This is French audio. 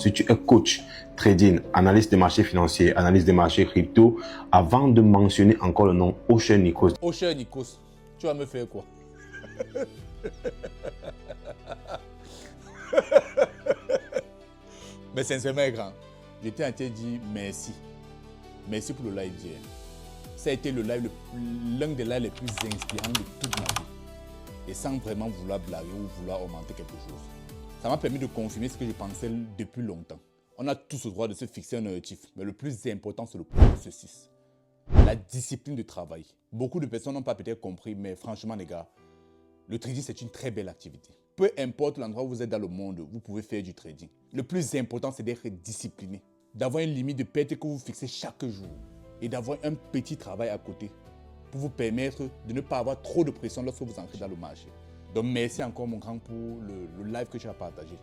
si tu es coach, trading, analyste des marchés financiers, analyste des marchés crypto, avant de mentionner encore le nom Osher Nikos. Osher Nikos, tu vas me faire quoi? Mais sincèrement, grand, je t'ai à te dire merci. Merci pour le live d'hier. Ça a été l'un des lives les plus inspirants de toute ma vie. Et sans vraiment vouloir blaguer ou vouloir augmenter quelque chose. Ça m'a permis de confirmer ce que je pensais depuis longtemps. On a tous le droit de se fixer un objectif, mais le plus important, c'est le processus. La discipline de travail. Beaucoup de personnes n'ont pas peut-être compris, mais franchement, les gars, le trading, c'est une très belle activité. Peu importe l'endroit où vous êtes dans le monde, vous pouvez faire du trading. Le plus important, c'est d'être discipliné, d'avoir une limite de perte que vous fixez chaque jour et d'avoir un petit travail à côté pour vous permettre de ne pas avoir trop de pression lorsque vous entrez dans le marché. Donc merci encore mon grand pour le live que tu as partagé.